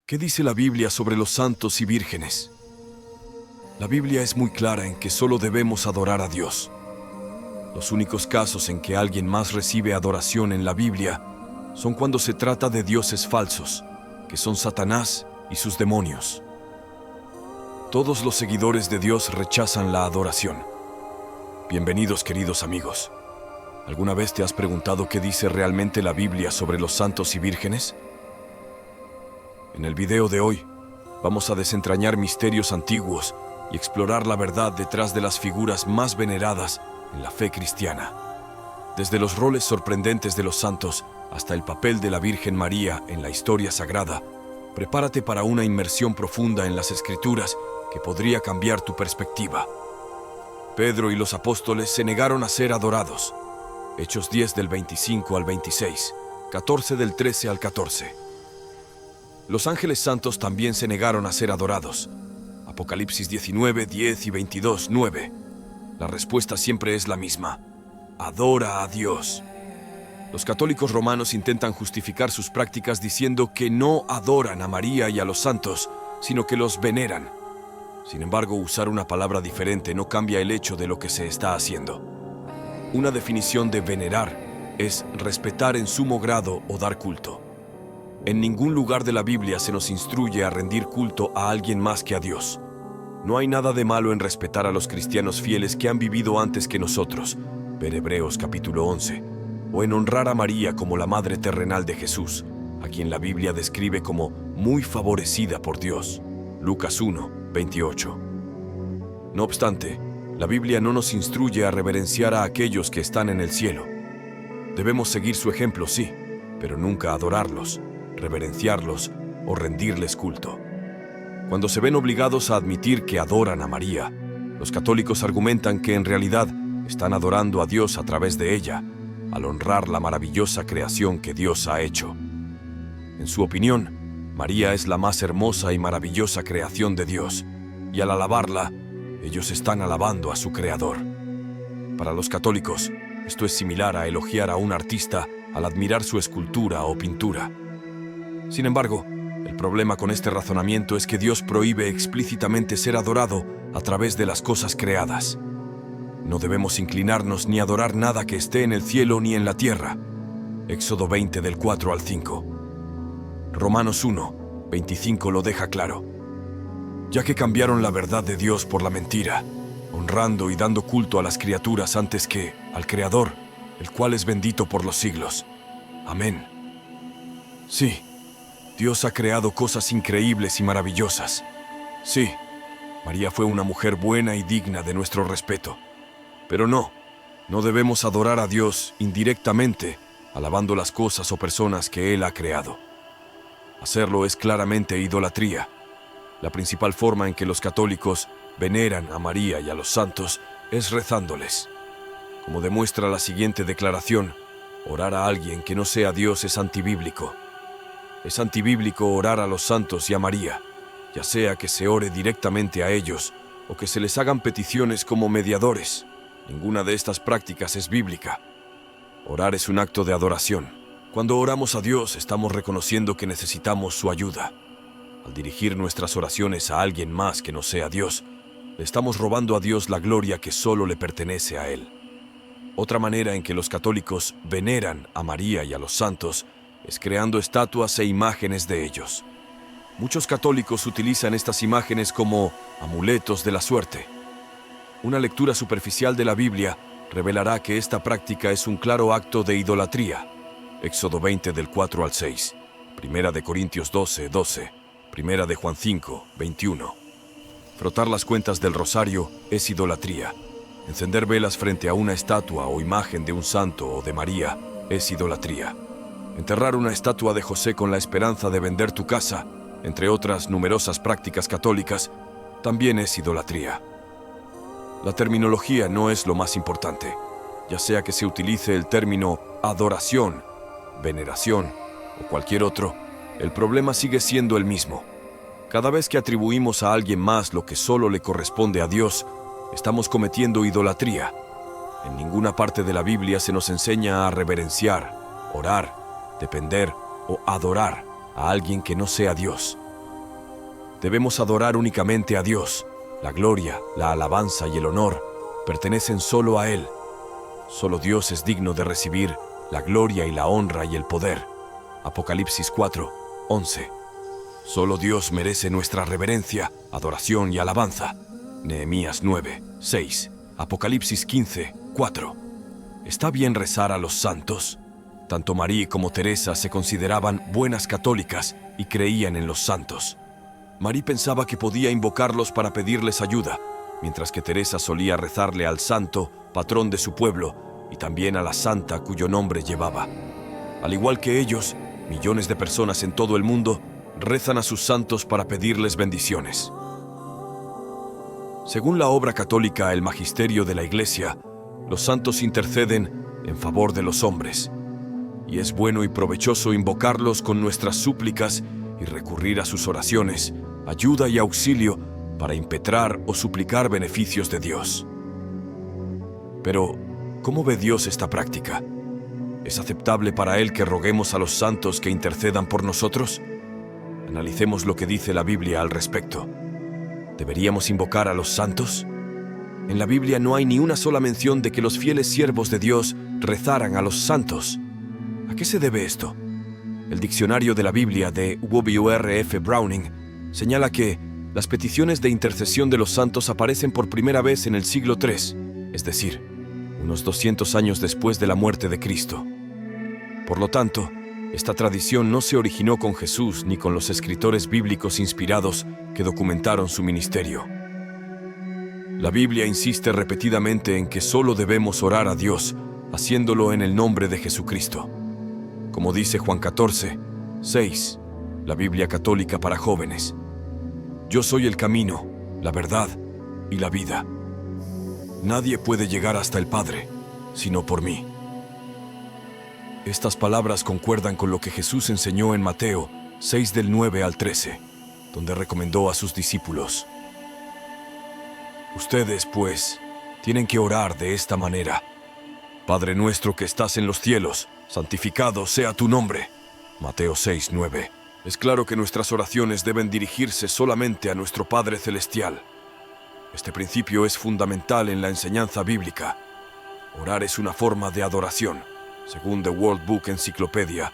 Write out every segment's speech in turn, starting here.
¿Qué dice la Biblia sobre los santos y vírgenes? La Biblia es muy clara en que solo debemos adorar a Dios. Los únicos casos en que alguien más recibe adoración en la Biblia son cuando se trata de dioses falsos, que son Satanás y sus demonios. Todos los seguidores de Dios rechazan la adoración. Bienvenidos, queridos amigos. ¿Alguna vez te has preguntado qué dice realmente la Biblia sobre los santos y vírgenes? En el video de hoy, vamos a desentrañar misterios antiguos y explorar la verdad detrás de las figuras más veneradas en la fe cristiana. Desde los roles sorprendentes de los santos hasta el papel de la Virgen María en la historia sagrada, prepárate para una inmersión profunda en las Escrituras que podría cambiar tu perspectiva. Pedro y los apóstoles se negaron a ser adorados. Hechos 10 del 25 al 26, 14 del 13 al 14. Los ángeles santos también se negaron a ser adorados. Apocalipsis 19, 10 y 22, 9. La respuesta siempre es la misma: adora a Dios. Los católicos romanos intentan justificar sus prácticas diciendo que no adoran a María y a los santos, sino que los veneran. Sin embargo, usar una palabra diferente no cambia el hecho de lo que se está haciendo. Una definición de venerar es respetar en sumo grado o dar culto. En ningún lugar de la Biblia se nos instruye a rendir culto a alguien más que a Dios. No hay nada de malo en respetar a los cristianos fieles que han vivido antes que nosotros, ver Hebreos capítulo 11, o en honrar a María como la madre terrenal de Jesús, a quien la Biblia describe como muy favorecida por Dios, Lucas 1, 28. No obstante, la Biblia no nos instruye a reverenciar a aquellos que están en el cielo. Debemos seguir su ejemplo, sí, pero nunca adorarlos, reverenciarlos o rendirles culto. Cuando se ven obligados a admitir que adoran a María, los católicos argumentan que en realidad están adorando a Dios a través de ella, al honrar la maravillosa creación que Dios ha hecho. En su opinión, María es la más hermosa y maravillosa creación de Dios, y al alabarla, ellos están alabando a su Creador. Para los católicos, esto es similar a elogiar a un artista al admirar su escultura o pintura. Sin embargo, el problema con este razonamiento es que Dios prohíbe explícitamente ser adorado a través de las cosas creadas. No debemos inclinarnos ni adorar nada que esté en el cielo ni en la tierra. Éxodo 20 del 4 al 5. Romanos 1, 25 lo deja claro. Ya que cambiaron la verdad de Dios por la mentira, honrando y dando culto a las criaturas antes que al Creador, el cual es bendito por los siglos. Amén. Sí, Dios ha creado cosas increíbles y maravillosas. Sí, María fue una mujer buena y digna de nuestro respeto. Pero no debemos adorar a Dios indirectamente, alabando las cosas o personas que Él ha creado. Hacerlo es claramente idolatría. La principal forma en que los católicos veneran a María y a los santos es rezándoles. Como demuestra la siguiente declaración, orar a alguien que no sea Dios es antibíblico. Es antibíblico orar a los santos y a María, ya sea que se ore directamente a ellos o que se les hagan peticiones como mediadores. Ninguna de estas prácticas es bíblica. Orar es un acto de adoración. Cuando oramos a Dios, estamos reconociendo que necesitamos su ayuda. Al dirigir nuestras oraciones a alguien más que no sea Dios, le estamos robando a Dios la gloria que solo le pertenece a Él. Otra manera en que los católicos veneran a María y a los santos es creando estatuas e imágenes de ellos. Muchos católicos utilizan estas imágenes como amuletos de la suerte. Una lectura superficial de la Biblia revelará que esta práctica es un claro acto de idolatría. Éxodo 20 del 4 al 6, Primera de Corintios 12, 12, Primera de Juan 5, 21. Frotar las cuentas del rosario es idolatría. Encender velas frente a una estatua o imagen de un santo o de María es idolatría. Enterrar una estatua de José con la esperanza de vender tu casa, entre otras numerosas prácticas católicas, también es idolatría. La terminología no es lo más importante, ya sea que se utilice el término adoración, veneración o cualquier otro, el problema sigue siendo el mismo. Cada vez que atribuimos a alguien más lo que solo le corresponde a Dios, estamos cometiendo idolatría. En ninguna parte de la Biblia se nos enseña a reverenciar, orar, depender o adorar a alguien que no sea Dios. Debemos adorar únicamente a Dios. La gloria, la alabanza y el honor pertenecen solo a Él. Solo Dios es digno de recibir la gloria y la honra y el poder. Apocalipsis 4, 11. Solo Dios merece nuestra reverencia, adoración y alabanza. Nehemías 9, 6. Apocalipsis 15, 4. ¿Está bien rezar a los santos? Tanto María como Teresa se consideraban buenas católicas y creían en los santos. María pensaba que podía invocarlos para pedirles ayuda, mientras que Teresa solía rezarle al santo, patrón de su pueblo, y también a la santa cuyo nombre llevaba. Al igual que ellos, millones de personas en todo el mundo rezan a sus santos para pedirles bendiciones. Según la obra católica El Magisterio de la Iglesia, los santos interceden en favor de los hombres, y es bueno y provechoso invocarlos con nuestras súplicas y recurrir a sus oraciones, ayuda y auxilio para impetrar o suplicar beneficios de Dios. Pero, ¿cómo ve Dios esta práctica? ¿Es aceptable para Él que roguemos a los santos que intercedan por nosotros? Analicemos lo que dice la Biblia al respecto. ¿Deberíamos invocar a los santos? En la Biblia no hay ni una sola mención de que los fieles siervos de Dios rezaran a los santos. ¿A qué se debe esto? El diccionario de la Biblia de W.R.F. Browning señala que las peticiones de intercesión de los santos aparecen por primera vez en el siglo III, es decir, unos 200 años después de la muerte de Cristo. Por lo tanto, esta tradición no se originó con Jesús ni con los escritores bíblicos inspirados que documentaron su ministerio. La Biblia insiste repetidamente en que solo debemos orar a Dios, haciéndolo en el nombre de Jesucristo. Como dice Juan 14, 6, la Biblia católica para jóvenes: Yo soy el camino, la verdad y la vida. Nadie puede llegar hasta el Padre, sino por mí. Estas palabras concuerdan con lo que Jesús enseñó en Mateo 6 del 9 al 13, donde recomendó a sus discípulos: Ustedes, pues, tienen que orar de esta manera: Padre nuestro que estás en los cielos, santificado sea tu nombre. Mateo 6, 9. Es claro que nuestras oraciones deben dirigirse solamente a nuestro Padre Celestial. Este principio es fundamental en la enseñanza bíblica. Orar es una forma de adoración. Según The World Book Encyclopedia,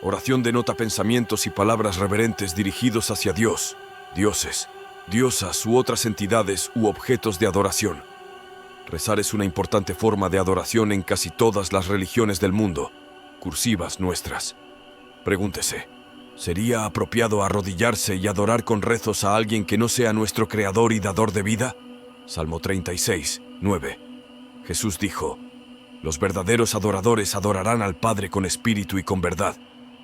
oración denota pensamientos y palabras reverentes dirigidos hacia Dios, dioses, diosas u otras entidades u objetos de adoración. Rezar es una importante forma de adoración en casi todas las religiones del mundo, cursivas nuestras. Pregúntese, ¿sería apropiado arrodillarse y adorar con rezos a alguien que no sea nuestro creador y dador de vida? Salmo 36, 9. Jesús dijo: Los verdaderos adoradores adorarán al Padre con espíritu y con verdad,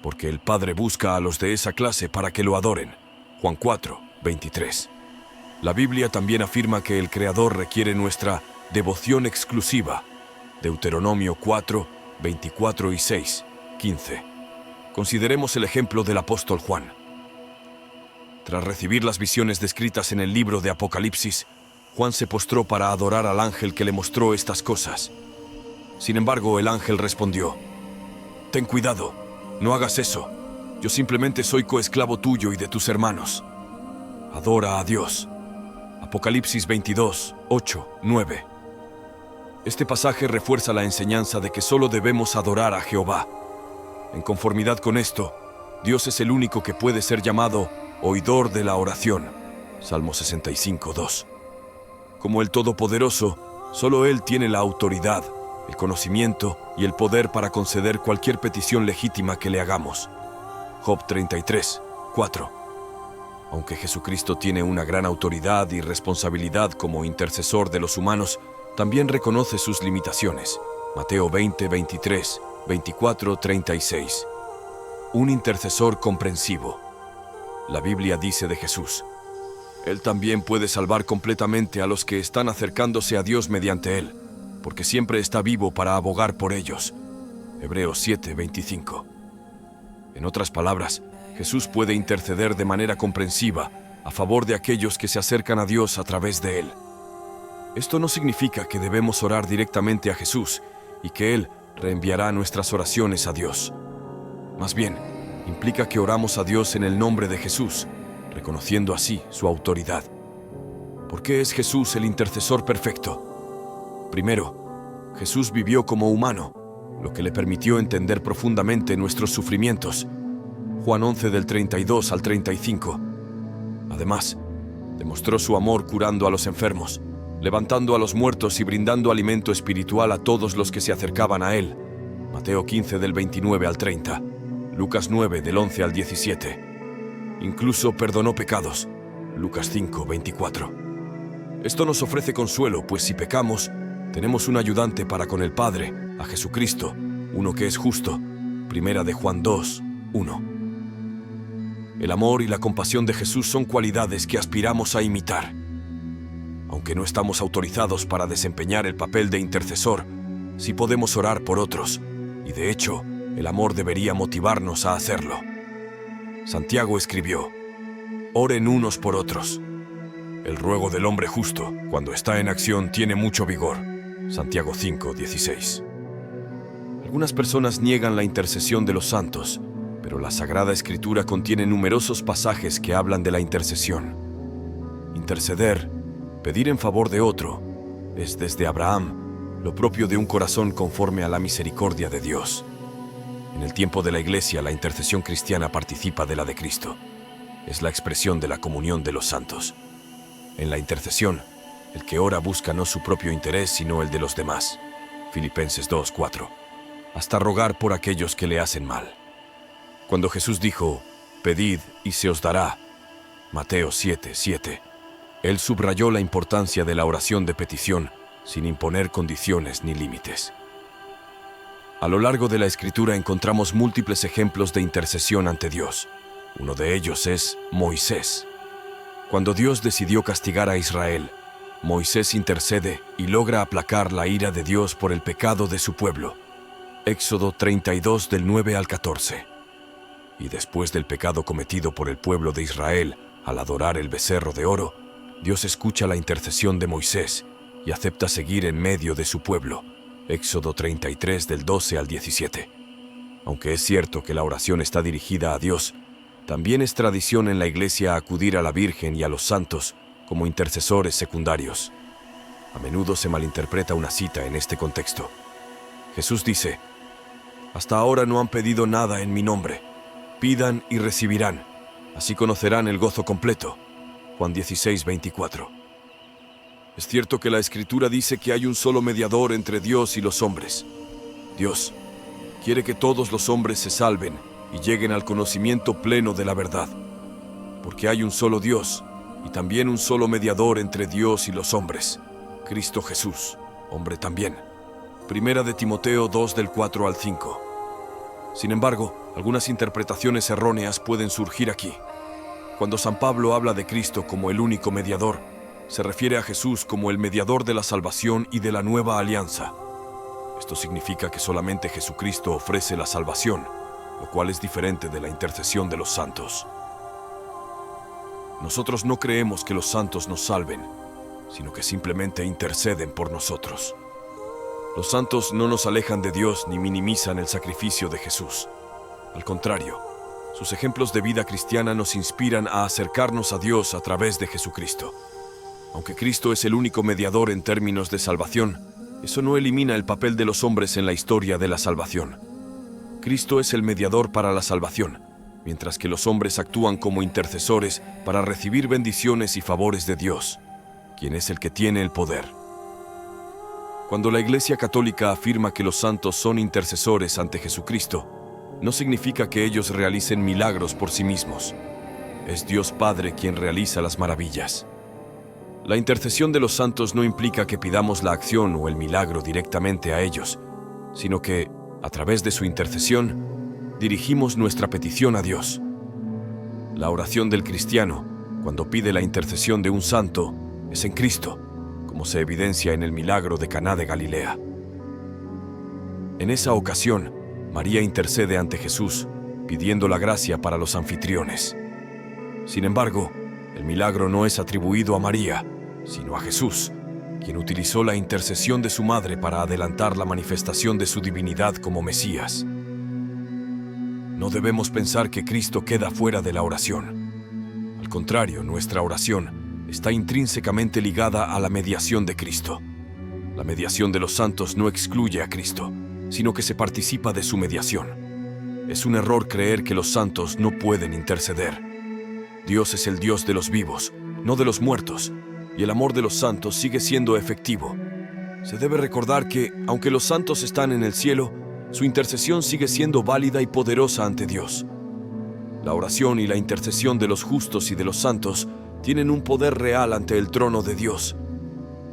porque el Padre busca a los de esa clase para que lo adoren. Juan 4, 23. La Biblia también afirma que el Creador requiere nuestra devoción exclusiva. Deuteronomio 4, 24 y 6, 15. Consideremos el ejemplo del apóstol Juan. Tras recibir las visiones descritas en el libro de Apocalipsis, Juan se postró para adorar al ángel que le mostró estas cosas. Sin embargo, el ángel respondió: Ten cuidado, no hagas eso. Yo simplemente soy coesclavo tuyo y de tus hermanos. Adora a Dios. Apocalipsis 22, 8, 9. Este pasaje refuerza la enseñanza de que solo debemos adorar a Jehová. En conformidad con esto, Dios es el único que puede ser llamado oidor de la oración. Salmo 65, 2. Como el Todopoderoso, solo Él tiene la autoridad, el conocimiento y el poder para conceder cualquier petición legítima que le hagamos. Job 33, 4. Aunque Jesucristo tiene una gran autoridad y responsabilidad como intercesor de los humanos, también reconoce sus limitaciones. Mateo 20, 23, 24, 36. Un intercesor comprensivo. La Biblia dice de Jesús: Él también puede salvar completamente a los que están acercándose a Dios mediante Él, porque siempre está vivo para abogar por ellos. Hebreos 7, 25. En otras palabras, Jesús puede interceder de manera comprensiva a favor de aquellos que se acercan a Dios a través de Él. Esto no significa que debemos orar directamente a Jesús y que Él reenviará nuestras oraciones a Dios. Más bien, implica que oramos a Dios en el nombre de Jesús, reconociendo así su autoridad. ¿Por qué es Jesús el intercesor perfecto? Primero, Jesús vivió como humano, lo que le permitió entender profundamente nuestros sufrimientos. Juan 11 del 32 al 35. Además, demostró su amor curando a los enfermos, levantando a los muertos y brindando alimento espiritual a todos los que se acercaban a él. Mateo 15 del 29 al 30, Lucas 9 del 11 al 17. Incluso perdonó pecados. Lucas 5, 24. Esto nos ofrece consuelo, pues si pecamos, tenemos un ayudante para con el Padre, a Jesucristo, uno que es justo. Primera de Juan 2, 1. El amor y la compasión de Jesús son cualidades que aspiramos a imitar. Aunque no estamos autorizados para desempeñar el papel de intercesor, sí podemos orar por otros, y de hecho, el amor debería motivarnos a hacerlo. Santiago escribió: «Oren unos por otros». El ruego del hombre justo, cuando está en acción, tiene mucho vigor. Santiago 5, 16. Algunas personas niegan la intercesión de los santos, pero la Sagrada Escritura contiene numerosos pasajes que hablan de la intercesión. Interceder, pedir en favor de otro, es desde Abraham lo propio de un corazón conforme a la misericordia de Dios. En el tiempo de la Iglesia, la intercesión cristiana participa de la de Cristo. Es la expresión de la comunión de los santos. En la intercesión, el que ora busca no su propio interés, sino el de los demás. Filipenses 2, 4. Hasta rogar por aquellos que le hacen mal. Cuando Jesús dijo: «Pedid y se os dará», Mateo 7, 7, él subrayó la importancia de la oración de petición, sin imponer condiciones ni límites. A lo largo de la Escritura encontramos múltiples ejemplos de intercesión ante Dios. Uno de ellos es Moisés. Cuando Dios decidió castigar a Israel, Moisés intercede y logra aplacar la ira de Dios por el pecado de su pueblo. Éxodo 32 del 9 al 14. Y después del pecado cometido por el pueblo de Israel al adorar el becerro de oro, Dios escucha la intercesión de Moisés y acepta seguir en medio de su pueblo. Éxodo 33 del 12 al 17. Aunque es cierto que la oración está dirigida a Dios, también es tradición en la Iglesia acudir a la Virgen y a los santos como intercesores secundarios. A menudo se malinterpreta una cita en este contexto. Jesús dice: «Hasta ahora no han pedido nada en mi nombre. Pidan y recibirán, así conocerán el gozo completo». Juan 16, 24. Es cierto que la Escritura dice que hay un solo mediador entre Dios y los hombres. Dios quiere que todos los hombres se salven y lleguen al conocimiento pleno de la verdad, porque hay un solo Dios y también un solo mediador entre Dios y los hombres, Cristo Jesús, hombre también. Primera de Timoteo 2 del 4 al 5. Sin embargo, algunas interpretaciones erróneas pueden surgir aquí. Cuando San Pablo habla de Cristo como el único mediador, se refiere a Jesús como el mediador de la salvación y de la nueva alianza. Esto significa que solamente Jesucristo ofrece la salvación, lo cual es diferente de la intercesión de los santos. Nosotros no creemos que los santos nos salven, sino que simplemente interceden por nosotros. Los santos no nos alejan de Dios ni minimizan el sacrificio de Jesús. Al contrario, sus ejemplos de vida cristiana nos inspiran a acercarnos a Dios a través de Jesucristo. Aunque Cristo es el único mediador en términos de salvación, eso no elimina el papel de los hombres en la historia de la salvación. Cristo es el mediador para la salvación, mientras que los hombres actúan como intercesores para recibir bendiciones y favores de Dios, quien es el que tiene el poder. Cuando la Iglesia Católica afirma que los santos son intercesores ante Jesucristo, no significa que ellos realicen milagros por sí mismos. Es Dios Padre quien realiza las maravillas. La intercesión de los santos no implica que pidamos la acción o el milagro directamente a ellos, sino que, a través de su intercesión, dirigimos nuestra petición a Dios. La oración del cristiano, cuando pide la intercesión de un santo, es en Cristo, como se evidencia en el milagro de Caná de Galilea. En esa ocasión, María intercede ante Jesús, pidiendo la gracia para los anfitriones. Sin embargo, el milagro no es atribuido a María, sino a Jesús, quien utilizó la intercesión de su madre para adelantar la manifestación de su divinidad como Mesías. No debemos pensar que Cristo queda fuera de la oración. Al contrario, nuestra oración está intrínsecamente ligada a la mediación de Cristo. La mediación de los santos no excluye a Cristo, sino que se participa de su mediación. Es un error creer que los santos no pueden interceder. Dios es el Dios de los vivos, no de los muertos, y el amor de los santos sigue siendo efectivo. Se debe recordar que, aunque los santos están en el cielo, su intercesión sigue siendo válida y poderosa ante Dios. La oración y la intercesión de los justos y de los santos tienen un poder real ante el trono de Dios.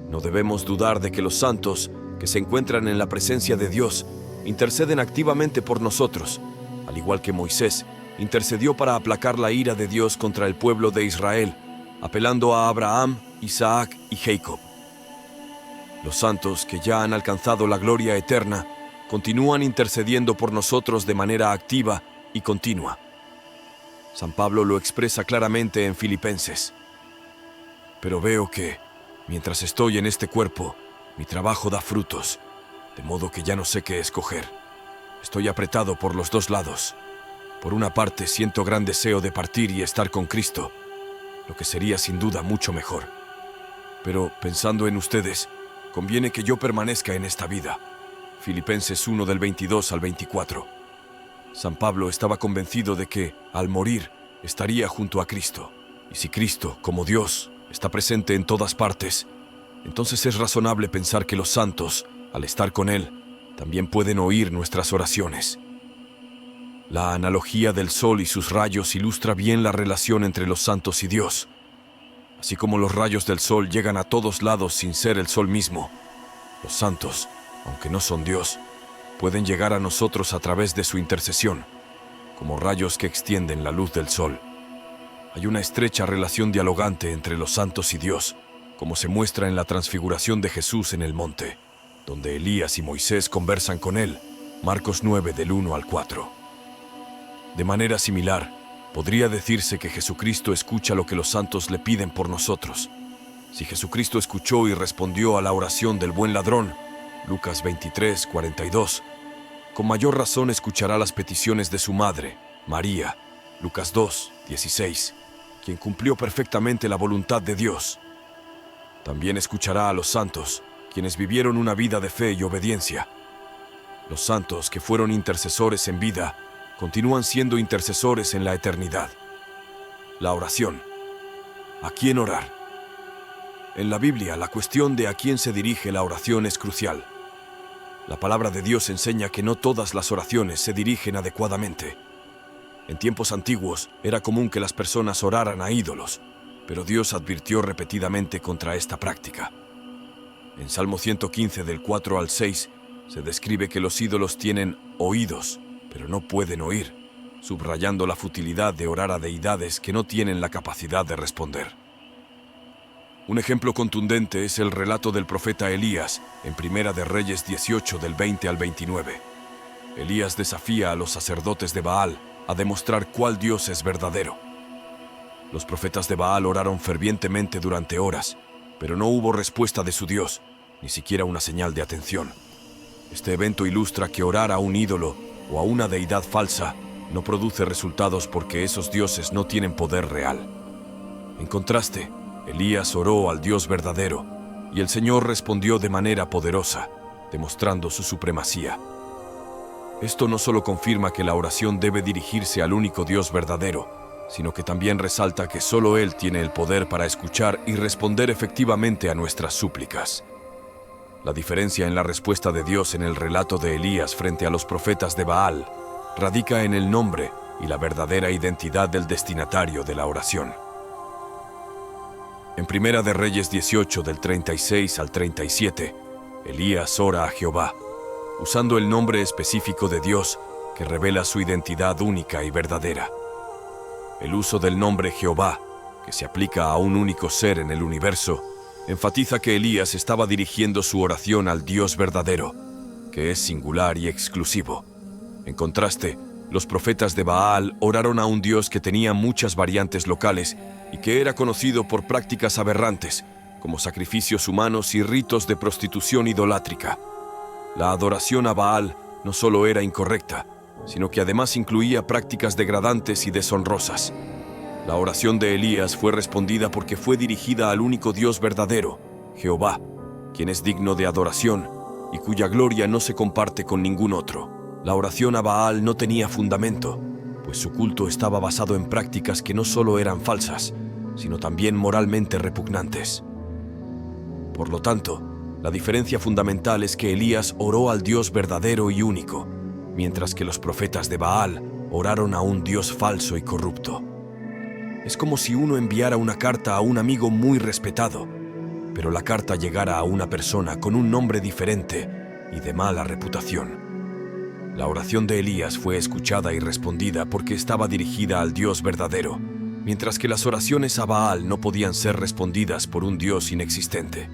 No debemos dudar de que los santos, que se encuentran en la presencia de Dios, interceden activamente por nosotros, al igual que Moisés intercedió para aplacar la ira de Dios contra el pueblo de Israel, apelando a Abraham, Isaac y Jacob. Los santos, que ya han alcanzado la gloria eterna, continúan intercediendo por nosotros de manera activa y continua. San Pablo lo expresa claramente en Filipenses. Pero veo que, mientras estoy en este cuerpo, mi trabajo da frutos, de modo que ya no sé qué escoger. Estoy apretado por los dos lados. Por una parte, siento gran deseo de partir y estar con Cristo, lo que sería sin duda mucho mejor. Pero, pensando en ustedes, conviene que yo permanezca en esta vida. Filipenses 1 del 22 al 24. San Pablo estaba convencido de que, al morir, estaría junto a Cristo. Y si Cristo, como Dios, está presente en todas partes, entonces es razonable pensar que los santos, al estar con Él, también pueden oír nuestras oraciones. La analogía del sol y sus rayos ilustra bien la relación entre los santos y Dios. Así como los rayos del sol llegan a todos lados sin ser el sol mismo, los santos, aunque no son Dios, pueden llegar a nosotros a través de su intercesión, como rayos que extienden la luz del sol. Hay una estrecha relación dialogante entre los santos y Dios, como se muestra en la transfiguración de Jesús en el monte, donde Elías y Moisés conversan con él, Marcos 9 del 1 al 4. De manera similar, podría decirse que Jesucristo escucha lo que los santos le piden por nosotros. Si Jesucristo escuchó y respondió a la oración del buen ladrón, Lucas 23, 42, con mayor razón escuchará las peticiones de su madre, María, Lucas 2, 16, quien cumplió perfectamente la voluntad de Dios. También escuchará a los santos, quienes vivieron una vida de fe y obediencia. Los santos que fueron intercesores en vida, continúan siendo intercesores en la eternidad. La oración. ¿A quién orar? En la Biblia, la cuestión de a quién se dirige la oración es crucial. La palabra de Dios enseña que no todas las oraciones se dirigen adecuadamente. En tiempos antiguos, era común que las personas oraran a ídolos, pero Dios advirtió repetidamente contra esta práctica. En Salmo 115, del 4 al 6, se describe que los ídolos tienen oídos, pero no pueden oír, subrayando la futilidad de orar a deidades que no tienen la capacidad de responder. Un ejemplo contundente es el relato del profeta Elías en Primera de Reyes 18 del 20 al 29. Elías desafía a los sacerdotes de Baal a demostrar cuál Dios es verdadero. Los profetas de Baal oraron fervientemente durante horas, pero no hubo respuesta de su Dios, ni siquiera una señal de atención. Este evento ilustra que orar a un ídolo o a una deidad falsa no produce resultados porque esos dioses no tienen poder real. En contraste, Elías oró al Dios verdadero, y el Señor respondió de manera poderosa, demostrando su supremacía. Esto no solo confirma que la oración debe dirigirse al único Dios verdadero, sino que también resalta que solo Él tiene el poder para escuchar y responder efectivamente a nuestras súplicas. La diferencia en la respuesta de Dios en el relato de Elías frente a los profetas de Baal radica en el nombre y la verdadera identidad del destinatario de la oración. En Primera de Reyes 18, del 36 al 37, Elías ora a Jehová, usando el nombre específico de Dios que revela su identidad única y verdadera. El uso del nombre Jehová, que se aplica a un único ser en el universo, enfatiza que Elías estaba dirigiendo su oración al Dios verdadero, que es singular y exclusivo. En contraste, los profetas de Baal oraron a un Dios que tenía muchas variantes locales y que era conocido por prácticas aberrantes, como sacrificios humanos y ritos de prostitución idolátrica. La adoración a Baal no solo era incorrecta, sino que además incluía prácticas degradantes y deshonrosas. La oración de Elías fue respondida porque fue dirigida al único Dios verdadero, Jehová, quien es digno de adoración y cuya gloria no se comparte con ningún otro. La oración a Baal no tenía fundamento, pues su culto estaba basado en prácticas que no solo eran falsas, sino también moralmente repugnantes. Por lo tanto, la diferencia fundamental es que Elías oró al Dios verdadero y único, mientras que los profetas de Baal oraron a un Dios falso y corrupto. Es como si uno enviara una carta a un amigo muy respetado, pero la carta llegara a una persona con un nombre diferente y de mala reputación. La oración de Elías fue escuchada y respondida porque estaba dirigida al Dios verdadero, mientras que las oraciones a Baal no podían ser respondidas por un Dios inexistente.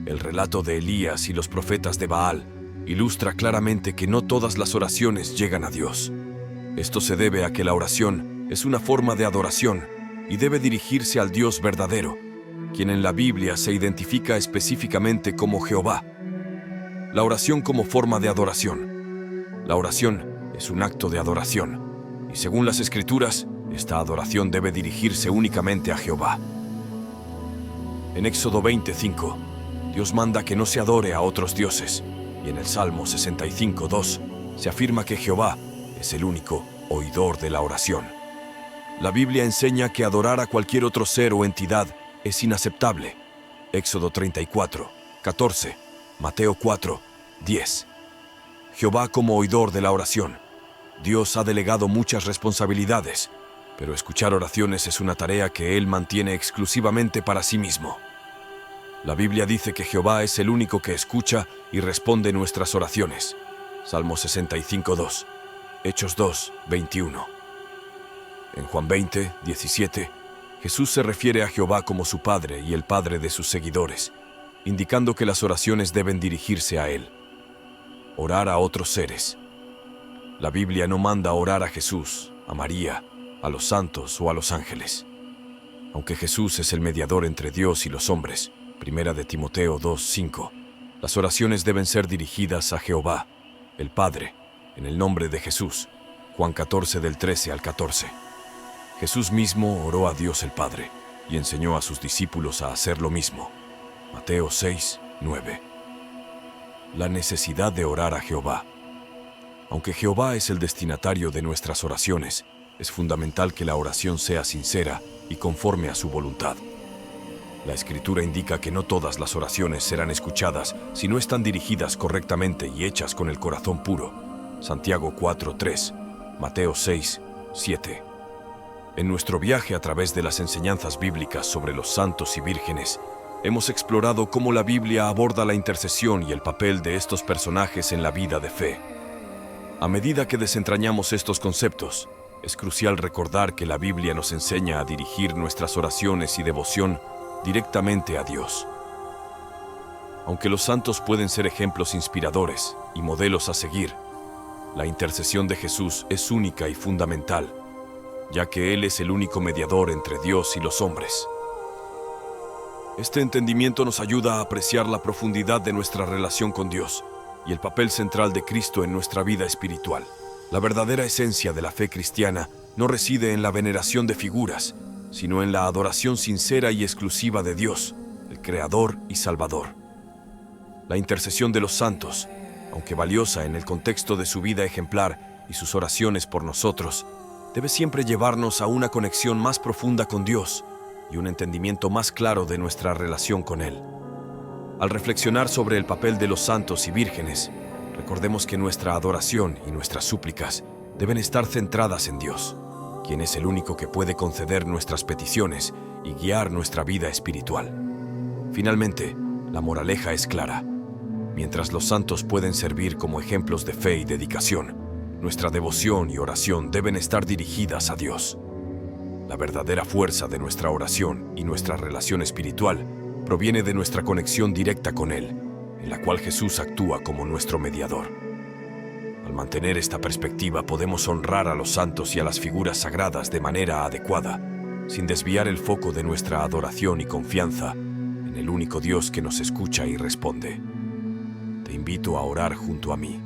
El relato de Elías y los profetas de Baal ilustra claramente que no todas las oraciones llegan a Dios. Esto se debe a que la oración es una forma de adoración y debe dirigirse al Dios verdadero, quien en la Biblia se identifica específicamente como Jehová. La oración como forma de adoración. La oración es un acto de adoración, y según las Escrituras, esta adoración debe dirigirse únicamente a Jehová. En Éxodo 25, Dios manda que no se adore a otros dioses, y en el Salmo 65:2 se afirma que Jehová es el único oidor de la oración. La Biblia enseña que adorar a cualquier otro ser o entidad es inaceptable. Éxodo 34:14, Mateo 4:10. Jehová como oidor de la oración. Dios ha delegado muchas responsabilidades, pero escuchar oraciones es una tarea que Él mantiene exclusivamente para sí mismo. La Biblia dice que Jehová es el único que escucha y responde nuestras oraciones. Salmo 65:2, Hechos 2:21. En Juan 20:17, Jesús se refiere a Jehová como su Padre y el Padre de sus seguidores, indicando que las oraciones deben dirigirse a Él. Orar a otros seres. La Biblia no manda orar a Jesús, a María, a los santos o a los ángeles. Aunque Jesús es el mediador entre Dios y los hombres, 1 de Timoteo 2:5, las oraciones deben ser dirigidas a Jehová, el Padre, en el nombre de Jesús. Juan 14 del 13 al 14. Jesús mismo oró a Dios el Padre y enseñó a sus discípulos a hacer lo mismo. Mateo 6:9. La necesidad de orar a Jehová. Aunque Jehová es el destinatario de nuestras oraciones, es fundamental que la oración sea sincera y conforme a su voluntad. La Escritura indica que no todas las oraciones serán escuchadas si no están dirigidas correctamente y hechas con el corazón puro. Santiago 4:3, Mateo 6:7. En nuestro viaje a través de las enseñanzas bíblicas sobre los santos y vírgenes, hemos explorado cómo la Biblia aborda la intercesión y el papel de estos personajes en la vida de fe. A medida que desentrañamos estos conceptos, es crucial recordar que la Biblia nos enseña a dirigir nuestras oraciones y devoción directamente a Dios. Aunque los santos pueden ser ejemplos inspiradores y modelos a seguir, la intercesión de Jesús es única y fundamental, ya que Él es el único mediador entre Dios y los hombres. Este entendimiento nos ayuda a apreciar la profundidad de nuestra relación con Dios y el papel central de Cristo en nuestra vida espiritual. La verdadera esencia de la fe cristiana no reside en la veneración de figuras, sino en la adoración sincera y exclusiva de Dios, el Creador y Salvador. La intercesión de los santos, aunque valiosa en el contexto de su vida ejemplar y sus oraciones por nosotros, debe siempre llevarnos a una conexión más profunda con Dios y un entendimiento más claro de nuestra relación con Él. Al reflexionar sobre el papel de los santos y vírgenes, recordemos que nuestra adoración y nuestras súplicas deben estar centradas en Dios, quien es el único que puede conceder nuestras peticiones y guiar nuestra vida espiritual. Finalmente, la moraleja es clara. Mientras los santos pueden servir como ejemplos de fe y dedicación, nuestra devoción y oración deben estar dirigidas a Dios. La verdadera fuerza de nuestra oración y nuestra relación espiritual proviene de nuestra conexión directa con Él, en la cual Jesús actúa como nuestro mediador. Al mantener esta perspectiva podemos honrar a los santos y a las figuras sagradas de manera adecuada, sin desviar el foco de nuestra adoración y confianza en el único Dios que nos escucha y responde. Te invito a orar junto a mí.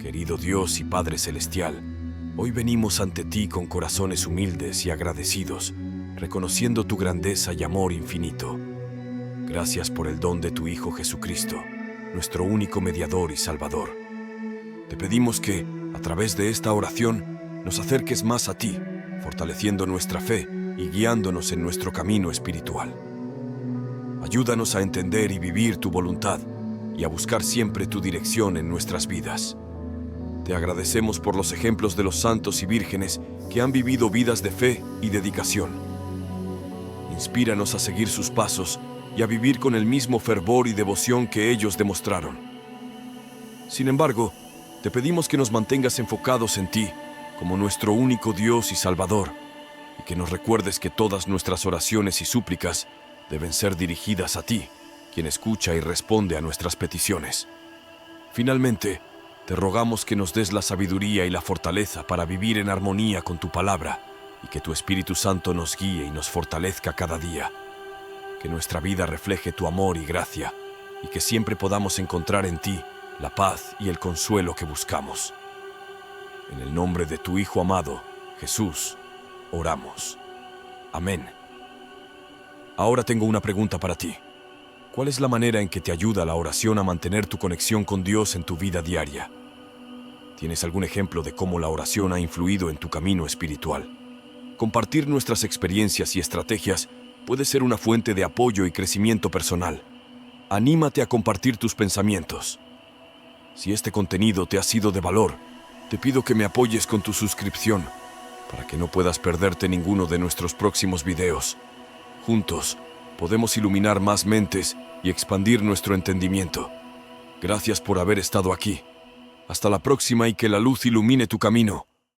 Querido Dios y Padre Celestial, Hoy venimos ante ti con corazones humildes y agradecidos, reconociendo tu grandeza y amor infinito. Gracias por el don de tu Hijo Jesucristo, nuestro único mediador y Salvador. Te pedimos que, a través de esta oración, nos acerques más a ti, fortaleciendo nuestra fe y guiándonos en nuestro camino espiritual. Ayúdanos a entender y vivir tu voluntad y a buscar siempre tu dirección en nuestras vidas. Te agradecemos por los ejemplos de los santos y vírgenes que han vivido vidas de fe y dedicación. Inspíranos a seguir sus pasos y a vivir con el mismo fervor y devoción que ellos demostraron. Sin embargo, te pedimos que nos mantengas enfocados en ti, como nuestro único Dios y Salvador, y que nos recuerdes que todas nuestras oraciones y súplicas deben ser dirigidas a ti, quien escucha y responde a nuestras peticiones. Finalmente, te rogamos que nos des la sabiduría y la fortaleza para vivir en armonía con tu palabra, y que tu Espíritu Santo nos guíe y nos fortalezca cada día. Que nuestra vida refleje tu amor y gracia, y que siempre podamos encontrar en ti la paz y el consuelo que buscamos. En el nombre de tu Hijo amado, Jesús, oramos. Amén. Ahora tengo una pregunta para ti. ¿Cuál es la manera en que te ayuda la oración a mantener tu conexión con Dios en tu vida diaria? ¿Tienes algún ejemplo de cómo la oración ha influido en tu camino espiritual? Compartir nuestras experiencias y estrategias puede ser una fuente de apoyo y crecimiento personal. Anímate a compartir tus pensamientos. Si este contenido te ha sido de valor, te pido que me apoyes con tu suscripción para que no puedas perderte ninguno de nuestros próximos videos. Juntos, podemos iluminar más mentes y expandir nuestro entendimiento. Gracias por haber estado aquí. Hasta la próxima y que la luz ilumine tu camino.